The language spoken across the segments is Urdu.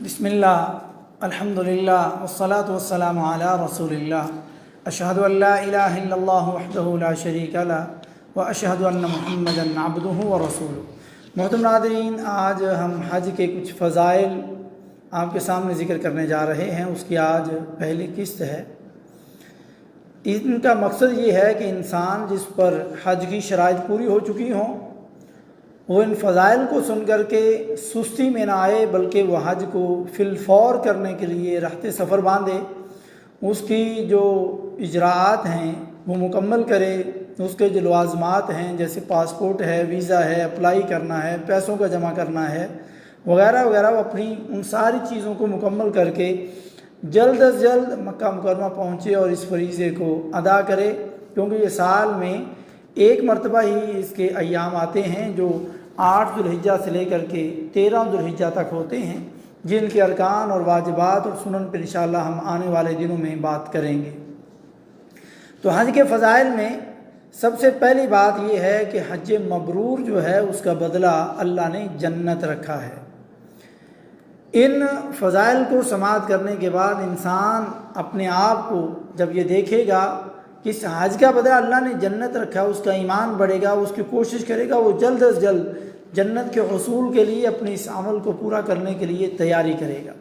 بسم اللہ الحمدللہ والصلاة والسلام علی رسول اللہ اشہد ان لا الہ الا اللہ وحدہ لا شریک لہ واشہد ان محمدا عبدہ ورسولہ۔ محترم ناظرین، آج ہم حج کے کچھ فضائل آپ کے سامنے ذکر کرنے جا رہے ہیں۔ اس کی آج پہلی قسط ہے۔ ان کا مقصد یہ ہے کہ انسان جس پر حج کی شرائط پوری ہو چکی ہوں وہ ان فضائل کو سن کر کے سستی میں نہ آئے، بلکہ وہ حج کو فی الفور کرنے کے لیے رخت سفر باندھے، اس کی جو اجراءات ہیں وہ مکمل کرے، اس کے جو لوازمات ہیں جیسے پاسپورٹ ہے، ویزا ہے، اپلائی کرنا ہے، پیسوں کا جمع کرنا ہے وغیرہ وغیرہ، وہ اپنی ان ساری چیزوں کو مکمل کر کے جلد از جلد مکہ مکرمہ پہنچے اور اس فریضے کو ادا کرے، کیونکہ یہ سال میں ایک مرتبہ ہی اس کے ایام آتے ہیں جو 8 ذوالحجہ سے لے کر کے 13 ذوالحجہ تک ہوتے ہیں، جن کے ارکان اور واجبات اور سنن پر انشاءاللہ ہم آنے والے دنوں میں بات کریں گے۔ تو حج کے فضائل میں سب سے پہلی بات یہ ہے کہ حج مبرور جو ہے اس کا بدلہ اللہ نے جنت رکھا ہے۔ ان فضائل کو سماعت کرنے کے بعد انسان اپنے آپ کو جب یہ دیکھے گا کہ اس حج کا بدلہ اللہ نے جنت رکھا، اس کا ایمان بڑھے گا، اس کی کوشش کرے گا، وہ جلد از جلد جنت کے حصول کے لیے اپنے اس عمل کو پورا کرنے کے لیے تیاری کرے گا۔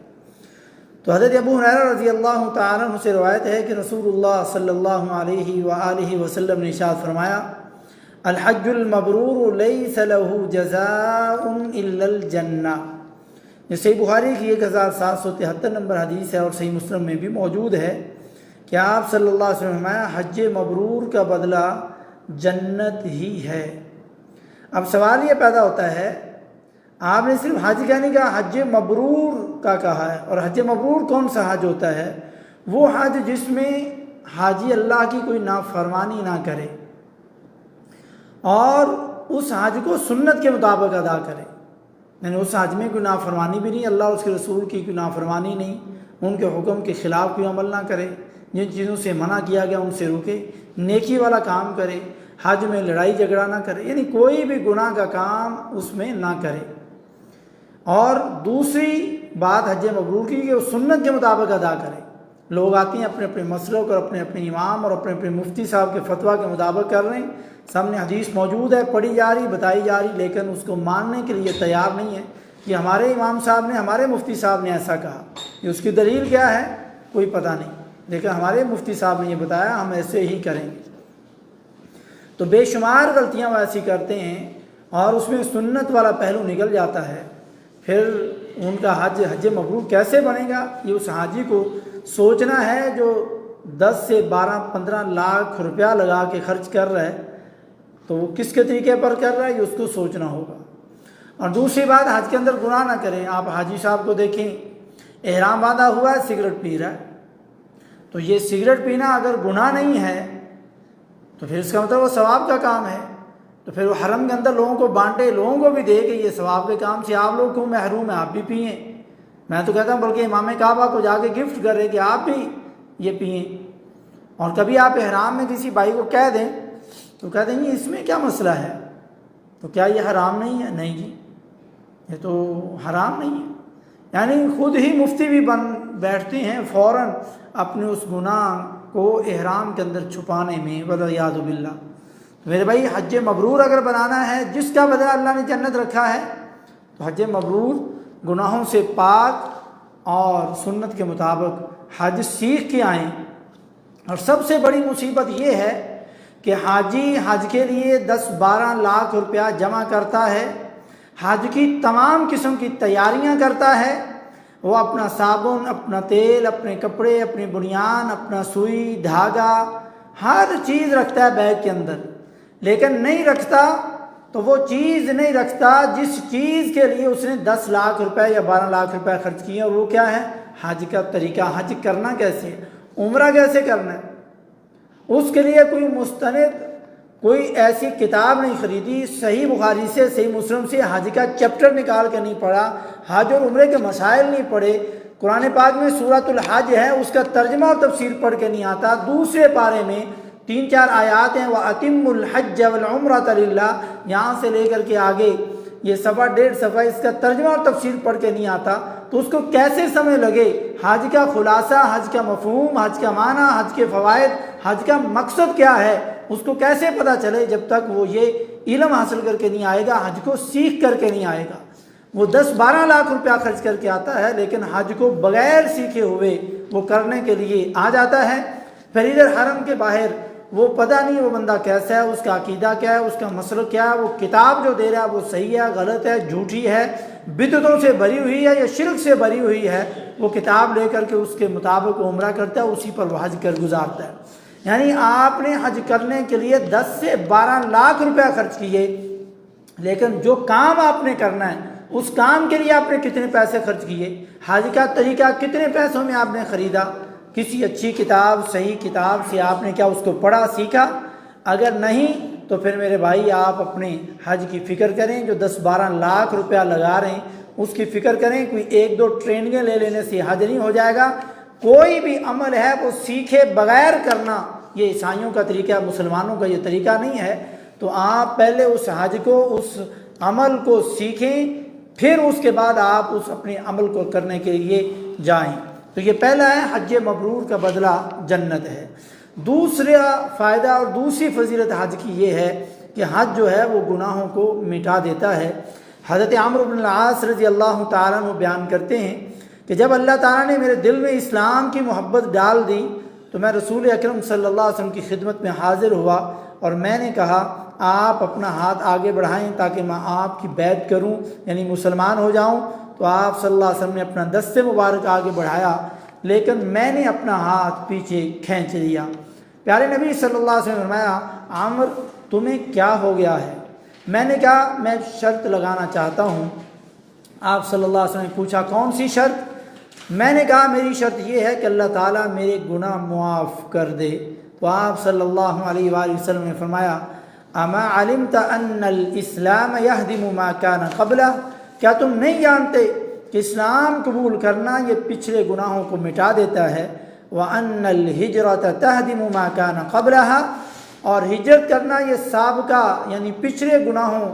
تو حضرت ابو ہریرہ رضی اللہ تعالیٰ عنہ سے روایت ہے کہ رسول اللہ صلی اللہ علیہ وآلہ وسلم نے ارشاد فرمایا، الحج المبرور لیس لہ جزاء الا الجنہ۔ یہ صحیح بخاری کی 1773 نمبر حدیث ہے اور صحیح مسلم میں بھی موجود ہے کہ آپ صلی اللہ علیہ وسلم نے فرمایا حج مبرور کا بدلہ جنت ہی ہے۔ اب سوال یہ پیدا ہوتا ہے، آپ نے صرف حج کا نہیں کہا، حج مبرور کا کہا ہے، اور حج مبرور کون سا حج ہوتا ہے؟ وہ حج جس میں حاجی اللہ کی کوئی نافرمانی نہ کرے اور اس حج کو سنت کے مطابق ادا کرے، یعنی اس حج میں کوئی نافرمانی بھی نہیں، اللہ اور اس کے رسول کی کوئی نافرمانی نہیں، ان کے حکم کے خلاف کوئی عمل نہ کرے، جن چیزوں سے منع کیا گیا ان سے رکے، نیکی والا کام کرے، حج میں لڑائی جھگڑا نہ کرے، یعنی کوئی بھی گناہ کا کام اس میں نہ کرے۔ اور دوسری بات حج مبرور کی کہ وہ سنت کے مطابق ادا کرے۔ لوگ آتے ہیں اپنے اپنے مسلک اور اپنے اپنے امام اور اپنے اپنے مفتی صاحب کے فتویٰ کے مطابق کر رہے ہیں، سامنے حدیث موجود ہے، پڑھی جا رہی، بتائی جا رہی، لیکن اس کو ماننے کے لیے تیار نہیں ہے کہ ہمارے امام صاحب نے، ہمارے مفتی صاحب نے ایسا کہا، کہ اس کی دلیل کیا ہے کوئی پتہ نہیں، لیکن ہمارے مفتی صاحب نے یہ بتایا، ہم ایسے ہی کریں گے۔ تو بے شمار غلطیاں وہ ایسی کرتے ہیں اور اس میں سنت والا پہلو نکل جاتا ہے، پھر ان کا حج مبرور کیسے بنے گا؟ یہ اس حاجی کو سوچنا ہے جو 10 سے 12-15 لاکھ روپیہ لگا کے خرچ کر رہا ہے، تو وہ کس کے طریقے پر کر رہا ہے یہ اس کو سوچنا ہوگا۔ اور دوسری بات، حج کے اندر گناہ نہ کریں۔ آپ حاجی صاحب کو دیکھیں، احرام باندھا ہوا ہے، سگریٹ پی رہا ہے، تو یہ سگریٹ پینا اگر گناہ نہیں ہے تو پھر اس کا مطلب وہ ثواب کا کام ہے، تو پھر وہ حرم کے اندر لوگوں کو بانٹے، لوگوں کو بھی دے کہ یہ ثواب کے کام سے آپ لوگ کیوں محروم ہیں، آپ بھی پئیں۔ میں تو کہتا ہوں بلکہ امام کعبہ کو جا کے گفٹ کرے کہ آپ بھی یہ پئیں۔ اور کبھی آپ احرام میں کسی بھائی کو کہہ دیں تو کہہ دیں گے اس میں کیا مسئلہ ہے، تو کیا یہ حرام نہیں ہے؟ نہیں جی، یہ تو حرام نہیں ہے۔ یعنی خود ہی مفتی بھی بیٹھتے ہیں فوراً اپنے اس گناہ کو احرام کے اندر چھپانے میں، والعیاذ باللہ۔ میرے بھائی، حج مبرور اگر بنانا ہے جس کا بدلہ اللہ نے جنت رکھا ہے، تو حج مبرور گناہوں سے پاک اور سنت کے مطابق حج سیکھ کے آئیں۔ اور سب سے بڑی مصیبت یہ ہے کہ حاجی حج کے لیے 10-12 لاکھ روپیہ جمع کرتا ہے، حج کی تمام قسم کی تیاریاں کرتا ہے، وہ اپنا صابن، اپنا تیل، اپنے کپڑے، اپنی بنیان، اپنا سوئی دھاگا، ہر چیز رکھتا ہے بیگ کے اندر، لیکن نہیں رکھتا تو وہ چیز نہیں رکھتا جس چیز کے لیے اس نے 10 لاکھ روپے یا 12 لاکھ روپے خرچ کیے، اور وہ کیا ہے؟ حج کا طریقہ۔ حج کرنا کیسے ہے، عمرہ کیسے کرنا ہے، اس کے لیے کوئی مستند، کوئی ایسی کتاب نہیں خریدی، صحیح بخاری سے، صحیح مسلم سے حج کا چیپٹر نکال کے نہیں پڑھا، حج اور عمرے کے مسائل نہیں پڑھے، قرآن پاک میں سورۃ الحج ہے اس کا ترجمہ اور تفسیر پڑھ کے نہیں آتا، دوسرے پارے میں 3-4 آیات ہیں، وَأَتِمُّ الْحَجَّ وَالْعُمْرَةَ لِلَّهِ، یہاں سے لے کر کے آگے یہ صفحہ 1.5 صفحہ اس کا ترجمہ اور تفسیر پڑھ کے نہیں آتا تو اس کو کیسے سمجھ لگے حج کا خلاصہ، حج کا مفہوم، حج کا معنی، حج کے فوائد، حج کا مقصد کیا ہے، اس کو کیسے پتہ چلے جب تک وہ یہ علم حاصل کر کے نہیں آئے گا، حج کو سیکھ کر کے نہیں آئے گا۔ وہ 10-12 لاکھ روپیہ خرچ کر کے آتا ہے لیکن حج کو بغیر سیکھے ہوئے وہ کرنے کے لیے آ جاتا ہے، پھر ادھر حرم کے باہر وہ پتہ نہیں وہ بندہ کیسا ہے، اس کا عقیدہ کیا ہے، اس کا مسلک کیا ہے، وہ کتاب جو دے رہا ہے وہ صحیح ہے، غلط ہے، جھوٹی ہے، بدعتوں سے بھری ہوئی ہے یا شرک سے بھری ہوئی ہے، وہ کتاب لے کر کے اس کے مطابق عمرہ کرتا ہے، اسی پر وہ حج کر گزارتا ہے۔ یعنی آپ نے حج کرنے کے لیے 10 سے 12 لاکھ روپیہ خرچ کیے، لیکن جو کام آپ نے کرنا ہے اس کام کے لیے آپ نے کتنے پیسے خرچ کیے، حج کا طریقہ کتنے پیسوں میں آپ نے خریدا، کسی اچھی کتاب، صحیح کتاب سے آپ نے کیا اس کو پڑھا، سیکھا؟ اگر نہیں تو پھر میرے بھائی آپ اپنے حج کی فکر کریں، جو 10-12 لاکھ روپیہ لگا رہے ہیں اس کی فکر کریں۔ کوئی 1-2 ٹریننگیں لے لینے سے حج نہیں ہو جائے گا۔ کوئی بھی عمل ہے وہ سیکھے بغیر کرنا یہ عیسائیوں کا طریقہ ہے، مسلمانوں کا یہ طریقہ نہیں ہے۔ تو آپ پہلے اس حج کو، اس عمل کو سیکھیں، پھر اس کے بعد آپ اس اپنے عمل کو کرنے کے لیے جائیں۔ تو یہ پہلا ہے حج مبرور کا بدلہ جنت ہے۔ دوسرا فائدہ اور دوسری فضیلت حج کی یہ ہے کہ حج جو ہے وہ گناہوں کو مٹا دیتا ہے۔ حضرت عمرو بن العاص رضی اللہ تعالیٰ عنہ بیان کرتے ہیں کہ جب اللہ تعالیٰ نے میرے دل میں اسلام کی محبت ڈال دی تو میں رسول اکرم صلی اللہ علیہ وسلم کی خدمت میں حاضر ہوا اور میں نے کہا آپ اپنا ہاتھ آگے بڑھائیں تاکہ میں آپ کی بیعت کروں، یعنی مسلمان ہو جاؤں۔ تو آپ صلی اللہ علیہ وسلم نے اپنا دست مبارک آگے بڑھایا لیکن میں نے اپنا ہاتھ پیچھے کھینچ لیا۔ پیارے نبی صلی اللہ علیہ وسلم نے فرمایا عامر تمہیں کیا ہو گیا ہے؟ میں نے کہا میں شرط لگانا چاہتا ہوں۔ آپ صلی اللہ علیہ وسلم نے پوچھا کون سی شرط؟ میں نے کہا میری شرط یہ ہے کہ اللہ تعالیٰ میرے گناہ معاف کر دے۔ تو آپ صلی اللہ علیہ وآلہ وسلم نے فرمایا اما علمت ان الاسلام یہدم ما کان قبلہ، کیا تم نہیں جانتے کہ اسلام قبول کرنا یہ پچھلے گناہوں کو مٹا دیتا ہے، وان الہجرۃ تہدم ما کان قبلہا، اور ہجرت کرنا یہ سابقہ یعنی پچھلے گناہوں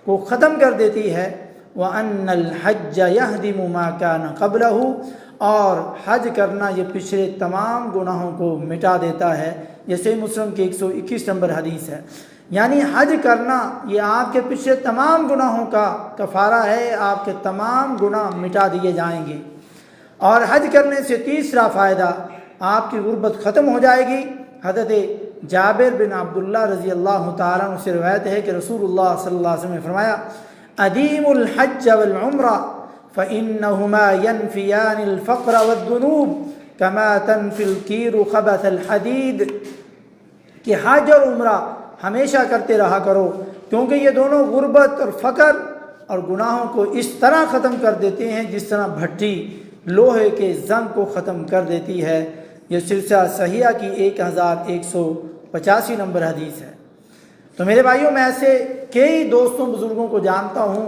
کو ختم کر دیتی ہے، وان الحج یہدم ما کان قبلہ، اور حج کرنا یہ پچھلے تمام گناہوں کو مٹا دیتا ہے۔ یہ صحیح مسلم کی 121 نمبر حدیث ہے۔ یعنی حج کرنا یہ آپ کے پچھلے تمام گناہوں کا کفارہ ہے، آپ کے تمام گناہ مٹا دیے جائیں گے۔ اور حج کرنے سے تیسرا فائدہ آپ کی غربت ختم ہو جائے گی۔ حضرت جابر بن عبداللہ رضی اللہ تعالیٰ عنہ سے روایت ہے کہ رسول اللہ صلی اللہ علیہ وسلم نے فرمایا ادیم الحج والعمرہ فإنہما ینفیان الفقر والذنوب کما تنفی الکیر خبث الحدید، کہ حج اور عمرہ ہمیشہ کرتے رہا کرو کیونکہ یہ دونوں غربت اور فقر اور گناہوں کو اس طرح ختم کر دیتے ہیں جس طرح بھٹی لوہے کے زنگ کو ختم کر دیتی ہے۔ یہ سلسلہ صحیحہ کی 1185 نمبر حدیث ہے۔ تو میرے بھائیوں میں ایسے کئی دوستوں بزرگوں کو جانتا ہوں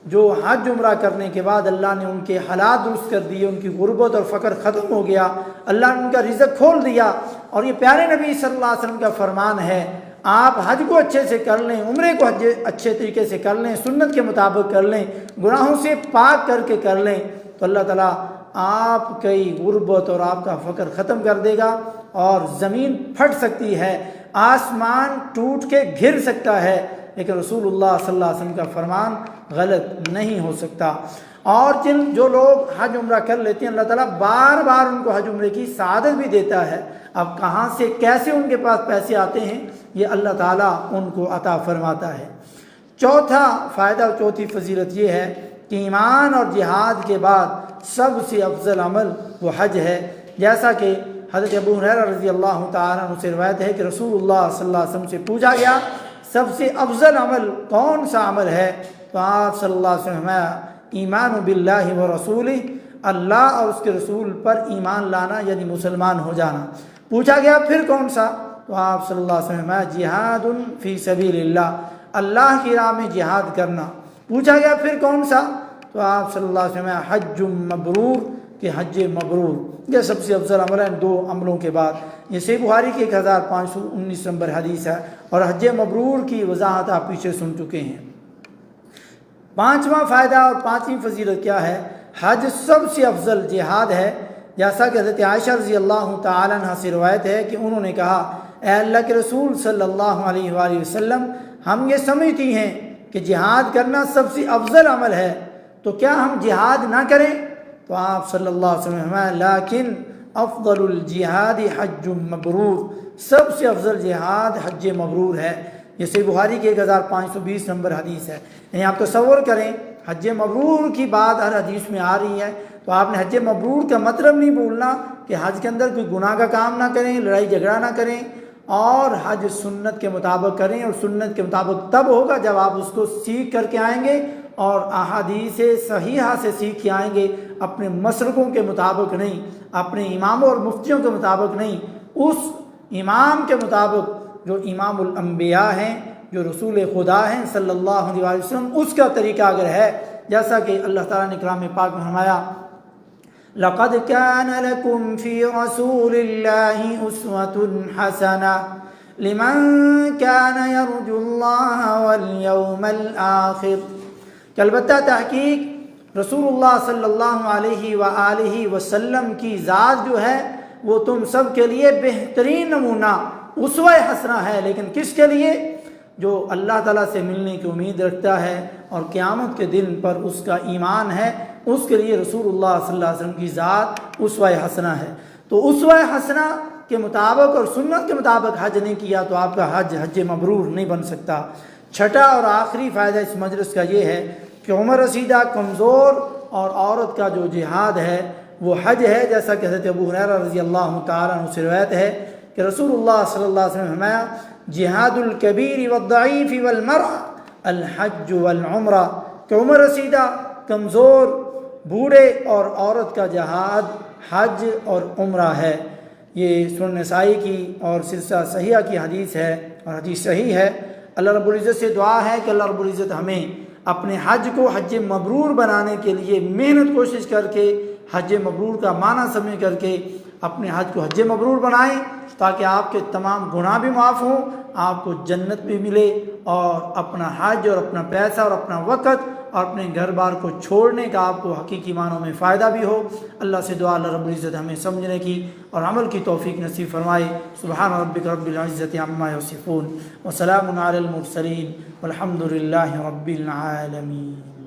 جو حج عمرہ کرنے کے بعد اللہ نے ان کے حالات درست کر دیے، ان کی غربت اور فقر ختم ہو گیا، اللہ نے ان کا رزق کھول دیا۔ اور یہ پیارے نبی صلی اللہ علیہ وسلم کا فرمان ہے آپ حج کو اچھے سے کر لیں، عمرے کو اچھے طریقے سے کر لیں، سنت کے مطابق کر لیں، گناہوں سے پاک کر کے کر لیں تو اللہ تعالیٰ آپ کی غربت اور آپ کا فقر ختم کر دے گا۔ اور زمین پھٹ سکتی ہے، آسمان ٹوٹ کے گر سکتا ہے، لیکن رسول اللہ صلی اللہ علیہ وسلم کا فرمان غلط نہیں ہو سکتا۔ اور جو لوگ حج عمرہ کر لیتے ہیں اللہ تعالیٰ بار بار ان کو حج عمرے کی سعادت بھی دیتا ہے۔ اب کہاں سے کیسے ان کے پاس پیسے آتے ہیں یہ اللہ تعالیٰ ان کو عطا فرماتا ہے۔ چوتھا فائدہ اور چوتھی فضیلت یہ ہے کہ ایمان اور جہاد کے بعد سب سے افضل عمل وہ حج ہے، جیسا کہ حضرت ابو ہریرہ رضی اللہ تعالیٰ عنہ سے روایت ہے کہ رسول اللہ صلی اللہ علیہ وسلم سے پوچھا گیا سب سے افضل عمل کون سا عمل ہے؟ تو آپ صلی اللہ علیہ وسلم ایمان باللہ و رسولہ، اللہ اور اس کے رسول پر ایمان لانا یعنی مسلمان ہو جانا۔ پوچھا گیا پھر کون سا؟ تو آپ صلی اللہ علیہ وسلم جہاد فی سبیل اللہ، اللہ کی راہ میں جہاد کرنا۔ پوچھا گیا پھر کون سا؟ تو آپ صلی اللہ علیہ وسلم حج مبرور، کہ حج مبرور یہ سب سے افضل عمل ہے دو عملوں کے بعد۔ یہ صحیح بخاری کی 1519 نمبر حدیث ہے، اور حج مبرور کی وضاحت آپ پیچھے سن چکے ہیں۔ پانچواں فائدہ اور پانچویں فضیلت کیا ہے؟ حج سب سے افضل جہاد ہے، جیسا کہ حضرت عائشہ رضی اللہ تعالیٰ عنہ سے روایت ہے کہ انہوں نے کہا اے اللہ کے رسول صلی اللہ علیہ وآلہ وسلم، ہم یہ سمجھتی ہیں کہ جہاد کرنا سب سے افضل عمل ہے، تو کیا ہم جہاد نہ کریں؟ تو آپ صلی اللہ علیہ وسلم فرمایا لیکن افضل الجہاد حج مبرور، سب سے افضل جہاد حج مبرور ہے۔ یہ صحیح بخاری کی 1520 نمبر حدیث ہے۔ یعنی آپ تصور کریں حج مبرور کی بات ہر حدیث میں آ رہی ہے، تو آپ نے حج مبرور کا مطلب نہیں بھولنا کہ حج کے اندر کوئی گناہ کا کام نہ کریں، لڑائی جھگڑا نہ کریں، اور حج سنت کے مطابق کریں، اور سنت کے مطابق تب ہوگا جب آپ اس کو سیکھ کر کے آئیں گے اور احادیث صحیحہ سے سیکھ کے آئیں گے، اپنے مسلکوں کے مطابق نہیں، اپنے اماموں اور مفتیوں کے مطابق نہیں، اس امام کے مطابق جو امام الانبیاء ہیں، جو رسول خدا ہیں صلی اللہ علیہ وسلم، اس کا طریقہ اگر ہے، جیسا کہ اللہ تعالیٰ نے کلام پاک میں فرمایا لَقَدْ كَانَ لَكُمْ فِي رَسُولِ اللَّهِ أُسْوَةٌ حَسَنَةٌ لِمَنْ كَانَ يَرْجُو اللَّهَ وَالْيَوْمَ الْآخِرَ، کہ البتہ تحقیق رسول اللہ صلی اللہ علیہ وآلہ وسلم کی ذات جو ہے وہ تم سب کے لیے بہترین نمونہ اسوہ حسنہ ہے، لیکن کس کے لیے؟ جو اللہ تعالیٰ سے ملنے کی امید رکھتا ہے اور قیامت کے دن پر اس کا ایمان ہے، اس کے لیے رسول اللہ صلی اللہ علیہ وسلم کی ذات اسوہ حسنہ ہے۔ تو اسوہ حسنہ کے مطابق اور سنت کے مطابق حج نہیں کیا تو آپ کا حج مبرور نہیں بن سکتا۔ چھٹا اور آخری فائدہ اس مجلس کا یہ ہے کہ عمر رسیدہ کمزور اور عورت کا جو جہاد ہے وہ حج ہے، جیسا کہ حضرت ابو ہریرہ رضی اللہ تعالیٰ عنہ سے روایت ہے کہ رسول اللہ صلی اللہ علیہ وسلم نے فرمایا جہاد الکبیر والضعیف والمرأ الحج والعمرہ، کہ عمر رسیدہ، کمزور، بوڑھے اور عورت کا جہاد حج اور عمرہ ہے۔ یہ سنن نسائی کی اور سلسلہ صحیحہ کی حدیث ہے اور حدیث صحیح ہے۔ اللہ رب العزت سے دعا ہے کہ اللہ رب العزت ہمیں اپنے حج کو حج مبرور بنانے کے لیے محنت کوشش کر کے حج مبرور کا معنی سمجھ کر کے اپنے حج کو حج مبرور بنائیں، تاکہ آپ کے تمام گناہ بھی معاف ہوں، آپ کو جنت بھی ملے، اور اپنا حج اور اپنا پیسہ اور اپنا وقت اور اپنے گھر بار کو چھوڑنے کا آپ کو حقیقی معنوں میں فائدہ بھی ہو۔ اللہ سے دعا اللہ رب العزت ہمیں سمجھنے کی اور عمل کی توفیق نصیب فرمائے۔ سبحان ربک رب العزت عما یصفون وسلام علی المرسلین والحمد للہ رب العالمین۔